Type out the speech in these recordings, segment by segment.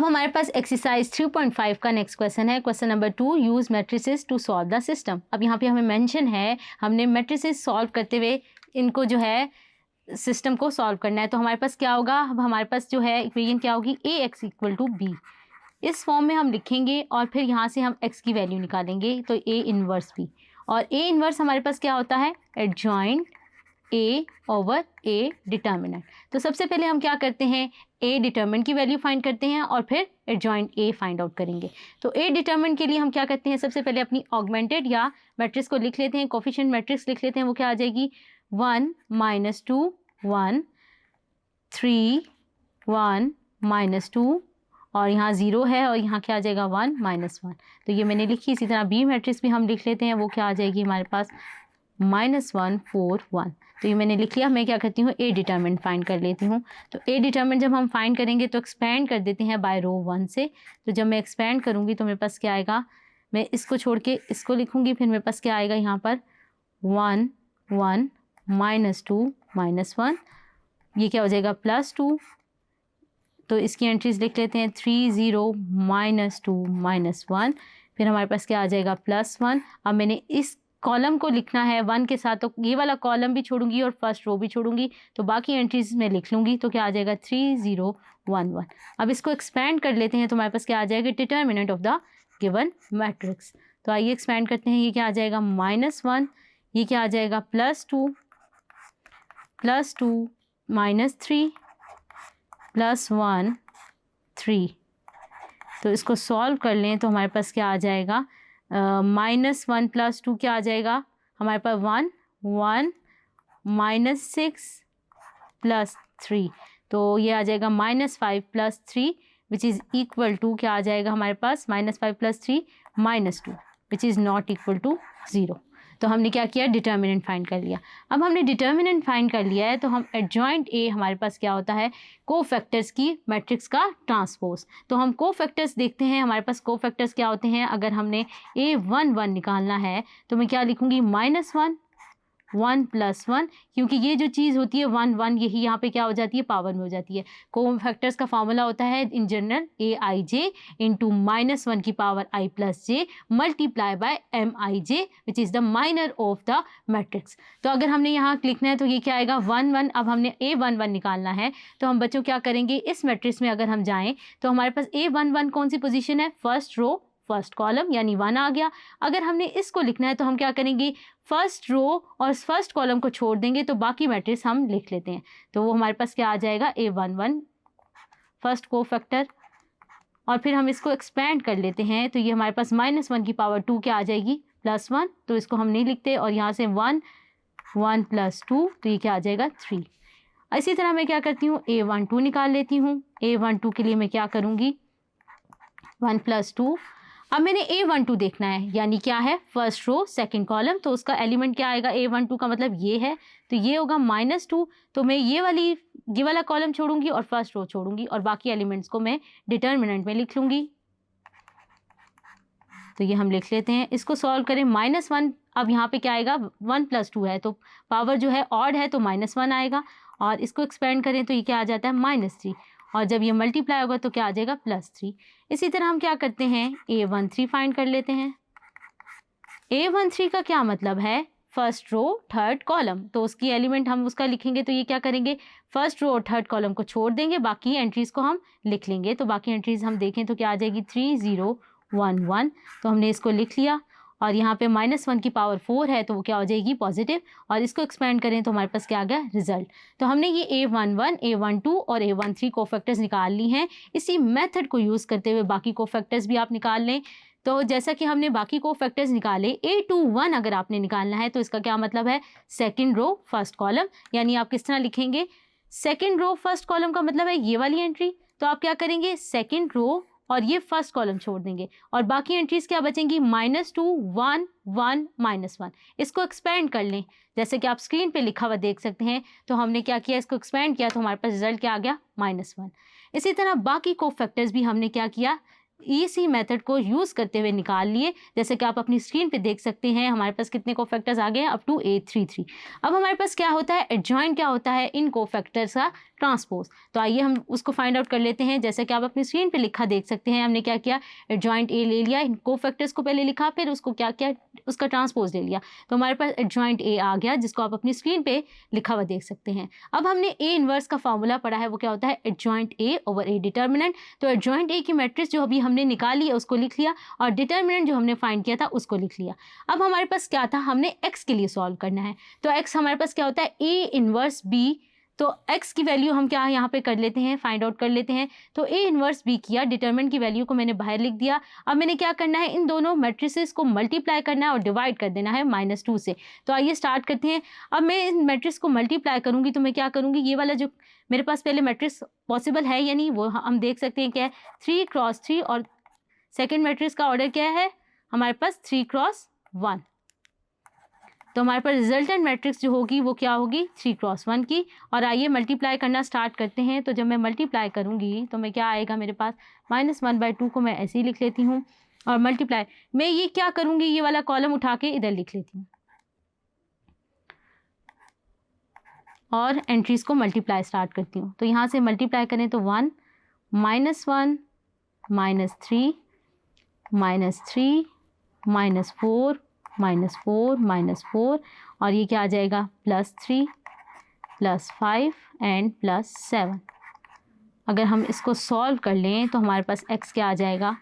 अब हमारे पास एक्सरसाइज 3.5 का नेक्स्ट क्वेश्चन है। Question number 2, use matrices to solve the system. अब यहाँ पे हमें मेंशन है, हमने मैट्रिसेस सॉल्व करते हुए इनको जो है सिस्टम को सॉल्व करना है। तो हमारे पास क्या होगा, अब हमारे पास जो है इक्वेशन क्या होगी, ए एक्स इक्वल टू बी। इस फॉर्म में हम लिखेंगे और फिर यहाँ से हम एक्स की वैल्यू निकालेंगे, तो ए इनवर्स बी। और ए इनवर्स हमारे पास क्या होता है, adjoint A over A determinant. तो सबसे पहले हम क्या करते हैं, ए डिटर्मिनेंट की वैल्यू फाइंड करते हैं और फिर एडजॉइंट ए फाइंड आउट करेंगे। तो ए डिटर्मिनेंट के लिए हम क्या करते हैं, सबसे पहले अपनी ऑगमेंटेड या मैट्रिक्स को लिख लेते हैं, कोफिशिएंट मैट्रिक्स लिख लेते हैं। वो क्या आ जाएगी, 1 -2 1 3 1 -2 और यहाँ 0 है और यहाँ क्या आ जाएगा 1 -1। तो ये मैंने लिखी। इसी तरह बी मैट्रिक्स भी हम लिख लेते हैं, वो क्या आ जाएगी हमारे पास -1 4 1। तो ये मैंने लिख लिया। मैं क्या करती हूँ, ए डिटर्मिनेंट फाइंड कर लेती हूँ। तो ए डिटर्मिनेंट जब हम फाइंड करेंगे तो एक्सपेंड कर देते हैं बाय रो 1 से। तो जब मैं एक्सपेंड करूँगी तो मेरे पास क्या आएगा, मैं इसको छोड़ के इसको लिखूँगी, फिर मेरे पास क्या आएगा यहाँ पर 1 1 -2 -1, ये क्या हो जाएगा +2। तो इसकी एंट्रीज लिख लेते हैं 3 0 -2 -1, फिर हमारे पास क्या आ जाएगा +1। अब मैंने इस कॉलम को लिखना है 1 के साथ, तो ये वाला कॉलम भी छोड़ूंगी और फर्स्ट रो भी छोड़ूंगी, तो बाकी एंट्रीज में लिख लूँगी। तो क्या आ जाएगा 3 0 1 1। अब इसको एक्सपेंड कर लेते हैं, तो हमारे पास क्या आ जाएगा, determinant of the given matrix. तो आइए एक्सपेंड करते हैं। ये क्या आ जाएगा -1, ये क्या आ जाएगा +2 -3 +1 3। तो इसको सॉल्व कर लें तो हमारे पास क्या आ जाएगा, -1 +2 क्या आ जाएगा हमारे पास 1 1 -6 +3। तो ये आ जाएगा -5 +3 विच इज़ इक्वल टू क्या आ जाएगा हमारे पास, -5 +3 -2 which is not equal to 0। तो हमने क्या किया, डिटर्मिनेंट फाइंड कर लिया। अब हमने डिटर्मिनेंट फाइंड कर लिया है, तो हम एडजॉइंट ए हमारे पास क्या होता है, कोफैक्टर्स की मैट्रिक्स का ट्रांसपोज। तो हम कोफैक्टर्स देखते हैं, हमारे पास कोफैक्टर्स क्या होते हैं। अगर हमने A11 निकालना है तो मैं क्या लिखूंगी, -1 1 +1, क्योंकि ये जो चीज़ होती है 1 1 यही यहाँ पे क्या हो जाती है, पावर में हो जाती है। कोफैक्टर्स का फॉर्मूला होता है इन जनरल AIJ इंटू -1 की power I + j multiply by MIJ which is the minor of the matrix. तो अगर हमने यहाँ लिखना है तो ये क्या आएगा 1 1। अब हमने A11 निकालना है, तो हम बच्चों क्या करेंगे, इस मैट्रिक्स में अगर हम जाएँ तो हमारे पास A11 कौन सी पोजिशन है, फर्स्ट रो फर्स्ट कॉलम यानी 1 आ गया। अगर हमने इसको लिखना है तो हम क्या करेंगे, फर्स्ट रो और फर्स्ट कॉलम को छोड़ देंगे, तो बाकी मैट्रिक्स हम लिख लेते हैं। तो वो हमारे पास क्या आ जाएगा, A11 फर्स्ट कोफैक्टर, और फिर हम इसको एक्सपेंड कर लेते हैं। तो ये हमारे पास -1 की पावर 2 क्या आ जाएगी, +1। तो इसको हम नहीं लिखते और यहाँ से 1 1 +2, तो ये क्या आ जाएगा 3। इसी तरह मैं क्या करती हूँ, A12 निकाल लेती हूँ। A12 के लिए मैं क्या करूँगी, 1 +2। अब मैंने A12 देखना है, यानी क्या है, फर्स्ट रो सेकंड कॉलम, तो उसका एलिमेंट क्या आएगा, A12 का मतलब ये है, तो ये होगा -2। तो मैं ये वाला कॉलम छोड़ूंगी और फर्स्ट रो छोड़ूंगी और बाकी एलिमेंट्स को मैं डिटर्मिनेंट में लिख लूंगी। तो ये हम लिख लेते हैं। इसको सॉल्व करें, -1, अब यहाँ पे क्या आएगा, 1 +2 है तो पावर जो है ऑड है तो -1 आएगा, और इसको एक्सपेंड करें तो ये क्या आ जाता है -3, और जब ये मल्टीप्लाई होगा तो क्या आ जाएगा +3। इसी तरह हम क्या करते हैं, A13 फाइंड कर लेते हैं। A13 का क्या मतलब है, फर्स्ट रो थर्ड कॉलम, तो उसकी एलिमेंट हम उसका लिखेंगे, तो ये क्या करेंगे, फर्स्ट रो और थर्ड कॉलम को छोड़ देंगे, बाकी एंट्रीज को हम लिख लेंगे। तो बाकी एंट्रीज हम देखें तो क्या आ जाएगी, 3 0 1 1। तो हमने इसको लिख लिया, और यहाँ पे -1 की पावर 4 है तो वो क्या हो जाएगी, पॉजिटिव, और इसको एक्सपेंड करें तो हमारे पास क्या आ गया, रिजल्ट। तो हमने ये A11 A12 और A13 कोफैक्टर्स निकाल ली हैं। इसी मेथड को यूज़ करते हुए बाकी कोफैक्टर्स भी आप निकाल लें। तो जैसा कि हमने बाकी कोफैक्टर्स निकाले, A21 अगर आपने निकालना है तो इसका क्या मतलब है, सेकेंड रो फर्स्ट कॉलम, यानी आप किस तरह लिखेंगे, सेकेंड रो फर्स्ट कॉलम का मतलब है ये वाली एंट्री, तो आप क्या करेंगे, सेकेंड रो और ये फर्स्ट कॉलम छोड़ देंगे, और बाकी एंट्रीज क्या बचेंगी, -2 1 1 -1। इसको एक्सपेंड कर लें, जैसे कि आप स्क्रीन पे लिखा हुआ देख सकते हैं। तो हमने क्या किया, इसको एक्सपेंड किया तो हमारे पास रिजल्ट क्या आ गया, -1। इसी तरह बाकी कोफैक्टर्स भी हमने क्या किया, इसी मेथड को यूज़ करते हुए निकाल लिए। जैसे कि आप अपनी स्क्रीन पे देख सकते हैं हमारे पास कितने कोफैक्टर्स आ गए हैं, अप टू 833। अब हमारे पास क्या होता है, एडजॉइंट क्या होता है, इन कोफैक्टर्स का ट्रांसपोज। तो आइए हम उसको फाइंड आउट कर लेते हैं। जैसे कि आप अपनी स्क्रीन पे लिखा देख सकते हैं, हमने क्या किया, एडजॉइंट ए ले लिया, इन कोफैक्टर्स को पहले लिखा, फिर उसको क्या किया, उसका ट्रांसपोज ले लिया। तो हमारे पास एडजॉइंट ए आ गया, जिसको आप अपनी स्क्रीन पे लिखा हुआ देख सकते हैं। अब हमने ए इनवर्स का फॉर्मूला पढ़ा है, वो क्या होता है, adjoint A over A determinant. तो एडजॉइंट ए की मैट्रिक्स जो अभी हमने निकाली है उसको लिख लिया, और डिटर्मिनेंट जो हमने फाइंड किया था उसको लिख लिया। अब हमारे पास क्या था, हमने एक्स के लिए सॉल्व करना है। तो एक्स हमारे पास क्या होता है, ए इनवर्स बी। तो x की वैल्यू हम क्या यहाँ पे कर लेते हैं, फाइंड आउट कर लेते हैं। तो a इनवर्स b किया, डिटरमिनेंट की वैल्यू को मैंने बाहर लिख दिया। अब मैंने क्या करना है, इन दोनों मैट्रिसेस को मल्टीप्लाई करना है और डिवाइड कर देना है -2 से। तो आइए स्टार्ट करते हैं। अब मैं इन मैट्रिक्स को मल्टीप्लाई करूँगी तो मैं क्या करूँगी, ये वाला जो मेरे पास पहले मैट्रिक्स पॉसिबल है या नहीं वो हम देख सकते हैं क्या है, 3 क्रॉस 3, और सेकेंड मैट्रिक्स का ऑर्डर क्या है हमारे पास 3 क्रॉस 1। तो हमारे पास रिजल्टेंट मैट्रिक्स जो होगी वो क्या होगी, 3 क्रॉस 1 की। और आइए मल्टीप्लाई करना स्टार्ट करते हैं। तो जब मैं मल्टीप्लाई करूँगी तो मैं क्या आएगा मेरे पास, -1/2 को मैं ऐसे ही लिख लेती हूँ, और मल्टीप्लाई मैं ये क्या करूँगी, ये वाला कॉलम उठा के इधर लिख लेती हूँ, और एंट्रीज को मल्टीप्लाई स्टार्ट करती हूँ। तो यहाँ से मल्टीप्लाई करें तो 1 -1 -3 -3 -4 -4 -4, और ये क्या आ जाएगा, +3 +5 एंड +7। अगर हम इसको सॉल्व कर लें तो हमारे पास x क्या आ जाएगा,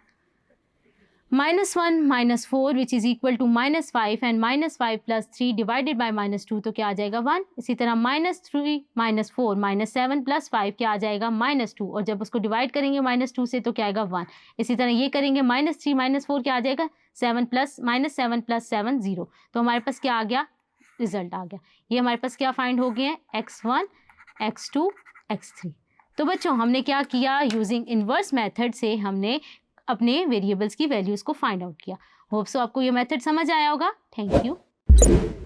-1 -4 which is equal to -5 and -5 + 3 divided by -2, तो क्या आ जाएगा 1। इसी तरह -3 -4 -7 + 5 क्या आ जाएगा, -2, और जब उसको डिवाइड करेंगे -2 से तो क्या आएगा 1। इसी तरह ये करेंगे -3 -4 क्या आ जाएगा, -7 + 7 0। तो हमारे पास क्या आ गया, रिजल्ट आ गया। ये हमारे पास क्या फाइंड हो गए हैं, x1 x2 x3। तो बच्चों हमने क्या किया, यूजिंग इन्वर्स मेथड से हमने अपने वेरिएबल्स की वैल्यूज़ को फाइंड आउट किया। होप सो आपको ये मेथड समझ आया होगा। Thank you.